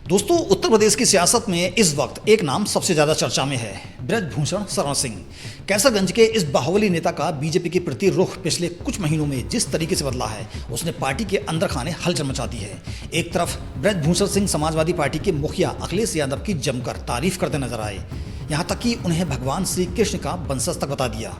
दोस्तों, उत्तर प्रदेश की सियासत में इस वक्त एक नाम सबसे ज्यादा चर्चा में है, ब्रजभूषण शरण सिंह। कैसरगंज के इस बाहुबली नेता का बीजेपी के प्रति रुख पिछले कुछ महीनों में जिस तरीके से बदला है, उसने पार्टी के अंदर खाने हलचल मचा दी है। एक तरफ ब्रजभूषण सिंह समाजवादी पार्टी के मुखिया अखिलेश यादव की जमकर तारीफ करते नजर आए, यहाँ तक कि उन्हें भगवान श्री कृष्ण का वंशज तक बता दिया।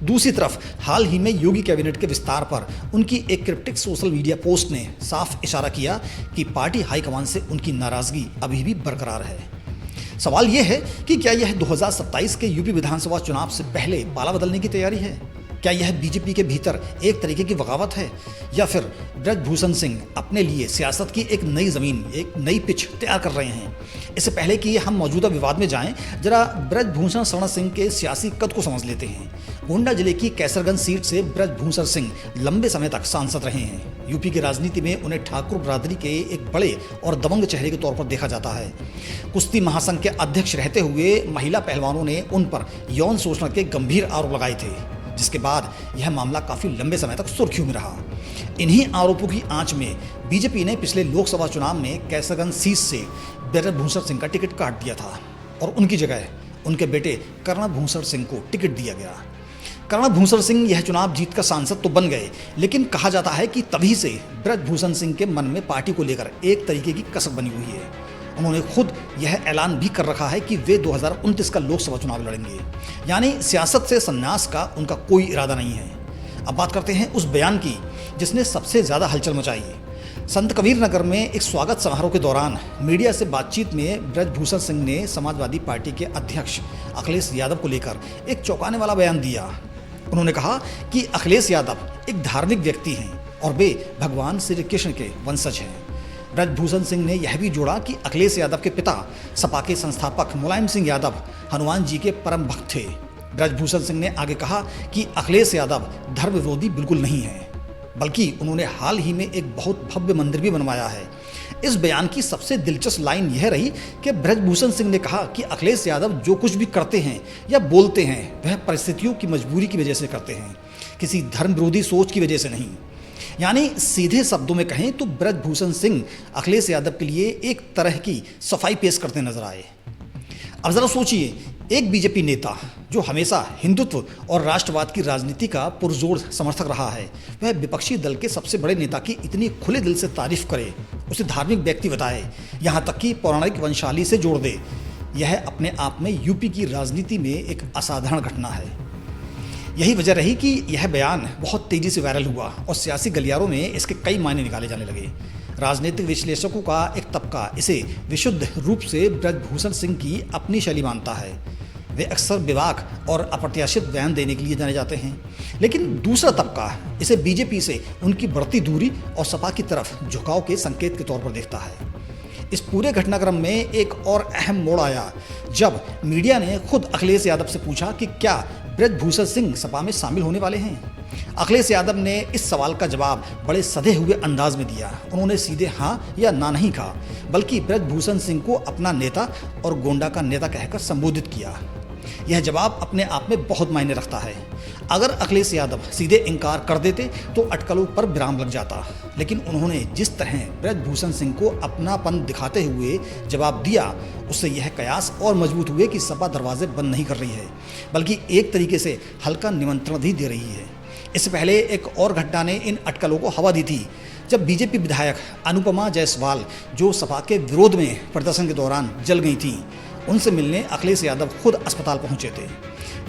दूसरी तरफ हाल ही में योगी कैबिनेट के विस्तार पर उनकी एक क्रिप्टिक सोशल मीडिया पोस्ट ने साफ इशारा किया कि पार्टी हाईकमान से उनकी नाराजगी अभी भी बरकरार है। सवाल यह है कि क्या यह 2027 के यूपी विधानसभा चुनाव से पहले पाला बदलने की तैयारी है? क्या यह बीजेपी के भीतर एक तरीके की बगावत है, या फिर ब्रजभूषण सिंह अपने लिए सियासत की एक नई ज़मीन, एक नई पिच तैयार कर रहे हैं? इससे पहले कि हम मौजूदा विवाद में जाएं, जरा ब्रजभूषण शरण सिंह के सियासी कद को समझ लेते हैं। गोंडा जिले की कैसरगंज सीट से ब्रजभूषण सिंह लंबे समय तक सांसद रहे हैं। यूपी की राजनीति में उन्हें ठाकुर बरादरी के एक बड़े और दबंग चेहरे के तौर पर देखा जाता है। कुश्ती महासंघ के अध्यक्ष रहते हुए महिला पहलवानों ने उन पर यौन शोषण के गंभीर आरोप लगाए थे, जिसके बाद यह मामला काफी लंबे समय तक सुर्खियों में रहा। इन्हीं आरोपों की आंच में बीजेपी ने पिछले लोकसभा चुनाव में कैसरगंज सीट से ब्रजभूषण सिंह का टिकट काट दिया था और उनकी जगह उनके बेटे कर्णभूषण सिंह को टिकट दिया गया। कर्णभूषण सिंह यह चुनाव जीतकर सांसद तो बन गए, लेकिन कहा जाता है कि तभी से ब्रजभूषण सिंह के मन में पार्टी को लेकर एक तरीके की कसक बनी हुई है। उन्होंने खुद यह ऐलान भी कर रखा है कि वे 2029 का लोकसभा चुनाव लड़ेंगे, यानी सियासत से संन्यास का उनका कोई इरादा नहीं है। अब बात करते हैं उस बयान की जिसने सबसे ज़्यादा हलचल मचाई। संत कबीर नगर में एक स्वागत समारोह के दौरान मीडिया से बातचीत में ब्रजभूषण सिंह ने समाजवादी पार्टी के अध्यक्ष अखिलेश यादव को लेकर एक चौंकाने वाला बयान दिया। उन्होंने कहा कि अखिलेश यादव एक धार्मिक व्यक्ति हैं और वे भगवान श्री कृष्ण के वंशज हैं। ब्रजभूषण सिंह ने यह भी जोड़ा कि अखिलेश यादव के पिता सपा के संस्थापक मुलायम सिंह यादव हनुमान जी के परम भक्त थे। ब्रजभूषण सिंह ने आगे कहा कि अखिलेश यादव धर्म विरोधी बिल्कुल नहीं है, बल्कि उन्होंने हाल ही में एक बहुत भव्य मंदिर भी बनवाया है। इस बयान की सबसे दिलचस्प लाइन यह रही कि ब्रजभूषण सिंह ने कहा कि अखिलेश यादव जो कुछ भी करते हैं या बोलते हैं वह परिस्थितियों की मजबूरी की वजह से करते हैं, किसी धर्म विरोधी सोच की वजह से नहीं। यानी सीधे शब्दों में कहें तो ब्रजभूषण सिंह अखिलेश यादव के लिए एक तरह की सफाई पेश करते नजर आए। अब जरा सोचिए, एक बीजेपी नेता जो हमेशा हिंदुत्व और राष्ट्रवाद की राजनीति का पुरजोर समर्थक रहा है, वह विपक्षी दल के सबसे बड़े नेता की इतनी खुले दिल से तारीफ करे, उसे धार्मिक व्यक्ति बताए, यहाँ तक कि पौराणिक वंशाली से जोड़ दे, यह अपने आप में यूपी की राजनीति में एक असाधारण घटना है। यही वजह रही कि यह बयान बहुत तेजी से वायरल हुआ और सियासी गलियारों में इसके कई मायने निकाले जाने लगे। राजनीतिक विश्लेषकों का एक तबका इसे विशुद्ध रूप से ब्रजभूषण सिंह की अपनी शैली मानता है। वे अक्सर विवाक और अप्रत्याशित बयान देने के लिए जाने जाते हैं, लेकिन दूसरा तबका इसे बीजेपी से उनकी बढ़ती दूरी और सपा की तरफ झुकाव के संकेत के तौर पर देखता है। इस पूरे घटनाक्रम में एक और अहम मोड़ आया जब मीडिया ने खुद अखिलेश यादव से पूछा कि क्या ब्रजभूषण सिंह सपा में शामिल होने वाले हैं। अखिलेश यादव ने इस सवाल का जवाब बड़े सधे हुए अंदाज में दिया। उन्होंने सीधे हाँ या ना नहीं कहा, बल्कि ब्रजभूषण सिंह को अपना नेता और गोंडा का नेता कहकर संबोधित किया। यह जवाब अपने आप में बहुत मायने रखता है। अगर अखिलेश यादव सीधे इनकार कर देते तो अटकलों पर विराम लग जाता, लेकिन उन्होंने जिस तरह ब्रजभूषण सिंह को अपनापन दिखाते हुए जवाब दिया, उससे यह कयास और मजबूत हुए कि सपा दरवाजे बंद नहीं कर रही है, बल्कि एक तरीके से हल्का निमंत्रण भी दे रही है। इससे पहले एक और घटना ने इन अटकलों को हवा दी थी, जब बीजेपी विधायक अनुपमा जायसवाल, जो सपा के विरोध में प्रदर्शन के दौरान जल गई थीं, उनसे मिलने अखिलेश यादव खुद अस्पताल पहुंचे थे।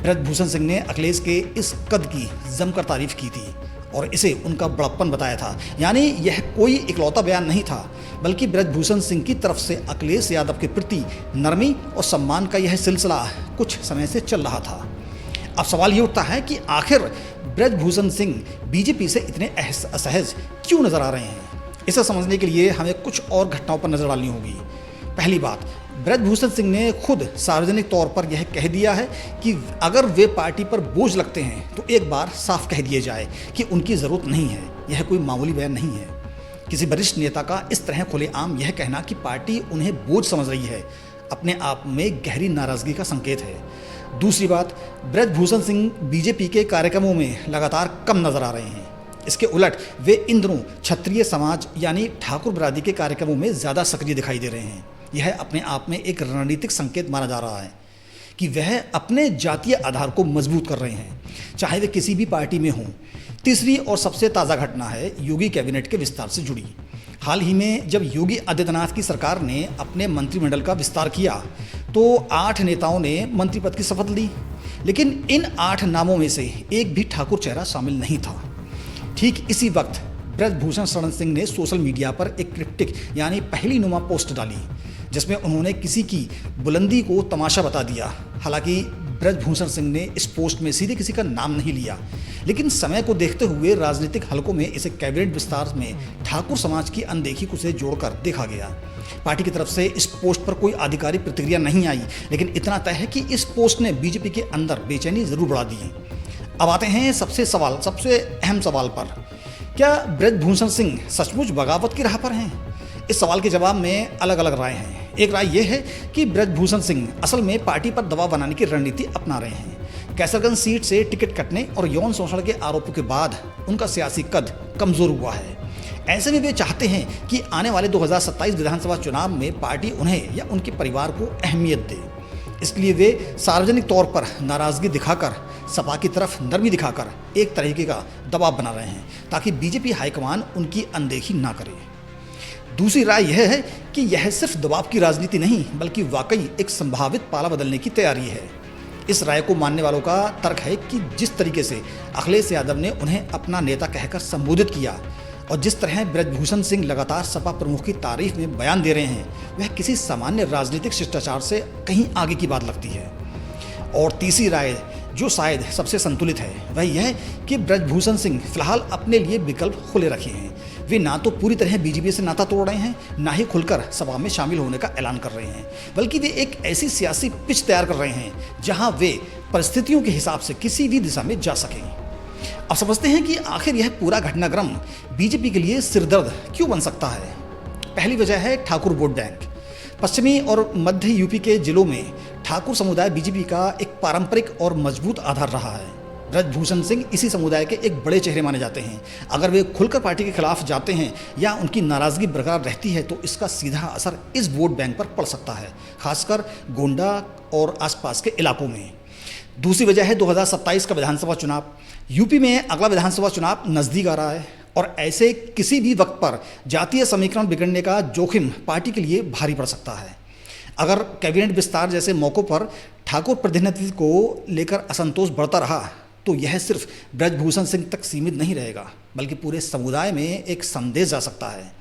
ब्रजभूषण सिंह ने अखिलेश के इस कद की जमकर तारीफ की थी और इसे उनका बड़प्पन बताया था। यानी यह कोई इकलौता बयान नहीं था, बल्कि ब्रजभूषण सिंह की तरफ से अखिलेश यादव के प्रति नरमी और सम्मान का यह सिलसिला कुछ समय से चल रहा था। अब सवाल ये उठता है कि आखिर ब्रजभूषण सिंह बीजेपी से इतने असहज क्यों नजर आ रहे हैं। इसे समझने के लिए हमें कुछ और घटनाओं पर नजर डालनी होगी। पहली बात, ब्रजभूषण सिंह ने खुद सार्वजनिक तौर पर यह कह दिया है कि अगर वे पार्टी पर बोझ लगते हैं तो एक बार साफ कह दिए जाए कि उनकी ज़रूरत नहीं है। यह कोई मामूली बयान नहीं है। किसी वरिष्ठ नेता का इस तरह खुलेआम यह कहना कि पार्टी उन्हें बोझ समझ रही है, अपने आप में गहरी नाराज़गी का संकेत है। दूसरी बात, ब्रजभूषण सिंह बीजेपी के कार्यक्रमों में लगातार कम नजर आ रहे हैं। इसके उलट वे इन दिनों क्षत्रिय समाज यानी ठाकुर बरादरी के कार्यक्रमों में ज़्यादा सक्रिय दिखाई दे रहे हैं। यह अपने आप में एक रणनीतिक संकेत माना जा रहा है कि वह अपने जातीय आधार को मजबूत कर रहे हैं, चाहे वे किसी भी पार्टी में हों। तीसरी और सबसे ताज़ा घटना है योगी कैबिनेट के विस्तार से जुड़ी। हाल ही में जब योगी आदित्यनाथ की सरकार ने अपने मंत्रिमंडल का विस्तार किया तो 8 नेताओं ने मंत्री पद की शपथ ली, लेकिन इन 8 नामों में से एक भी ठाकुर चेहरा शामिल नहीं था। ठीक इसी वक्त ब्रजभूषण शरण सिंह ने सोशल मीडिया पर एक क्रिप्टिक यानी पहेलीनुमा पोस्ट डाली, जिसमें उन्होंने किसी की बुलंदी को तमाशा बता दिया। हालांकि ब्रजभूषण सिंह ने इस पोस्ट में सीधे किसी का नाम नहीं लिया, लेकिन समय को देखते हुए राजनीतिक हलकों में इसे कैबिनेट विस्तार में ठाकुर समाज की अनदेखी को से जोड़कर देखा गया। पार्टी की तरफ से इस पोस्ट पर कोई आधिकारिक प्रतिक्रिया नहीं आई, लेकिन इतना तय है कि इस पोस्ट ने बीजेपी के अंदर बेचैनी जरूर बढ़ा दी है। अब आते हैं सबसे अहम सवाल पर, क्या ब्रजभूषण सिंह सचमुच बगावत की राह पर हैं? इस सवाल के जवाब में अलग अलग राय हैं। एक राय यह है कि ब्रजभूषण सिंह असल में पार्टी पर दबाव बनाने की रणनीति अपना रहे हैं। कैसरगंज सीट से टिकट कटने और यौन शोषण के आरोपों के बाद उनका सियासी कद कमजोर हुआ है। ऐसे में वे चाहते हैं कि आने वाले 2027 विधानसभा चुनाव में पार्टी उन्हें या उनके परिवार को अहमियत दे। इसलिए वे सार्वजनिक तौर पर नाराजगी दिखाकर, सपा की तरफ नरमी दिखाकर एक तरीके का दबाव बना रहे हैं ताकि बीजेपी हाईकमान उनकी अनदेखी ना करे। दूसरी राय यह है कि यह सिर्फ दबाव की राजनीति नहीं, बल्कि वाकई एक संभावित पाला बदलने की तैयारी है। इस राय को मानने वालों का तर्क है कि जिस तरीके से अखिलेश यादव ने उन्हें अपना नेता कहकर संबोधित किया और जिस तरह ब्रजभूषण सिंह लगातार सपा प्रमुख की तारीफ में बयान दे रहे हैं, वह किसी सामान्य राजनीतिक शिष्टाचार से कहीं आगे की बात लगती है। और तीसरी राय, जो शायद सबसे संतुलित है, वह यह कि ब्रजभूषण सिंह फिलहाल अपने लिए विकल्प खुले रखे हैं। वे ना तो पूरी तरह बीजेपी से नाता तोड़ रहे हैं, ना ही खुलकर सभा में शामिल होने का ऐलान कर रहे हैं, बल्कि वे एक ऐसी सियासी पिच तैयार कर रहे हैं जहां वे परिस्थितियों के हिसाब से किसी भी दिशा में जा सकें। अब समझते हैं कि आखिर यह पूरा घटनाक्रम बीजेपी के लिए सिरदर्द क्यों बन सकता है। पहली वजह है ठाकुर वोट बैंक। पश्चिमी और मध्य यूपी के जिलों में ठाकुर समुदाय बीजेपी का एक पारंपरिक और मजबूत आधार रहा है। ब्रजभूषण सिंह इसी समुदाय के एक बड़े चेहरे माने जाते हैं। अगर वे खुलकर पार्टी के खिलाफ जाते हैं या उनकी नाराजगी बरकरार रहती है तो इसका सीधा असर इस वोट बैंक पर पड़ सकता है, खासकर गोंडा और आसपास के इलाकों में। दूसरी वजह है 2027 का विधानसभा चुनाव। यूपी में अगला विधानसभा चुनाव नज़दीक आ रहा है और ऐसे किसी भी वक्त पर जातीय समीकरण बिगड़ने का जोखिम पार्टी के लिए भारी पड़ सकता है। अगर कैबिनेट विस्तार जैसे मौक़ों पर ठाकुर प्रतिनिधित्व को लेकर असंतोष बढ़ता रहा तो यह सिर्फ ब्रजभूषण सिंह तक सीमित नहीं रहेगा, बल्कि पूरे समुदाय में एक संदेश जा सकता है।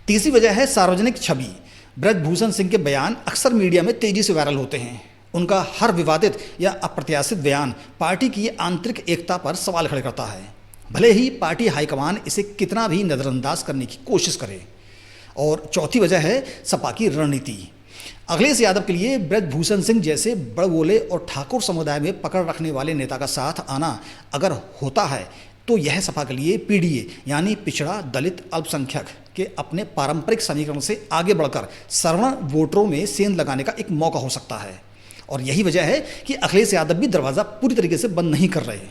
तीसरी वजह है सार्वजनिक छवि। ब्रजभूषण सिंह के बयान अक्सर मीडिया में तेजी से वायरल होते हैं। उनका हर विवादित या अप्रत्याशित बयान पार्टी की आंतरिक एकता पर सवाल खड़े करता है, भले ही पार्टी हाईकमान इसे कितना भी नज़रअंदाज करने की कोशिश करे। और चौथी वजह है सपा की रणनीति। अखिलेश यादव के लिए ब्रजभूषण सिंह जैसे बड़बोले और ठाकुर समुदाय में पकड़ रखने वाले नेता का साथ आना अगर होता है तो यह सपा के लिए पीडीए यानी पिछड़ा दलित अल्पसंख्यक के अपने पारंपरिक समीकरण से आगे बढ़कर सवर्ण वोटरों में सेंध लगाने का एक मौका हो सकता है। और यही वजह है कि अखिलेश यादव भी दरवाज़ा पूरी तरीके से बंद नहीं कर रहे।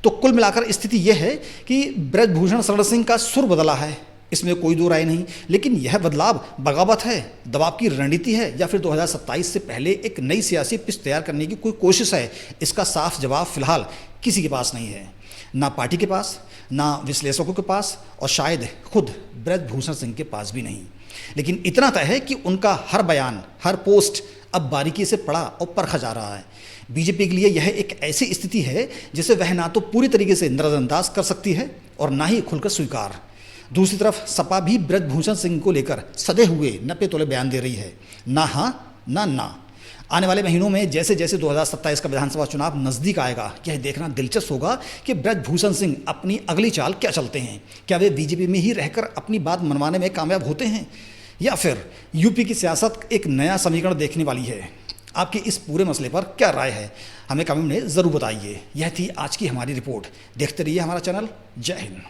तो कुल मिलाकर स्थिति यह है कि ब्रजभूषण शरण सिंह का सुर बदला है, इसमें कोई दो राय नहीं, लेकिन यह बदलाव बगावत है, दबाव की रणनीति है या फिर 2027 से पहले एक नई सियासी पिच तैयार करने की कोई कोशिश है, इसका साफ जवाब फिलहाल किसी के पास नहीं है। ना पार्टी के पास, ना विश्लेषकों के पास और शायद खुद ब्रजभूषण सिंह के पास भी नहीं। लेकिन इतना तय है कि उनका हर बयान, हर पोस्ट अब बारीकी से पढ़ा और परखा जा रहा है। बीजेपी के लिए यह एक ऐसी स्थिति है जिसे वह ना तो पूरी तरीके से नज़रअंदाज कर सकती है और ना ही खुलकर स्वीकार। दूसरी तरफ सपा भी ब्रजभूषण सिंह को लेकर सधे हुए नपे तोले बयान दे रही है, ना हाँ ना ना। आने वाले महीनों में जैसे जैसे 2027 का विधानसभा चुनाव नज़दीक आएगा, यह देखना दिलचस्प होगा कि ब्रजभूषण सिंह अपनी अगली चाल क्या चलते हैं। क्या वे बीजेपी में ही रहकर अपनी बात मनवाने में कामयाब होते हैं या फिर यूपी की सियासत एक नया समीकरण देखने वाली है। आपकी इस पूरे मसले पर क्या राय है, हमें कमेंट में ज़रूर बताइए। यह थी आज की हमारी रिपोर्ट। देखते रहिए हमारा चैनल। जय हिंद।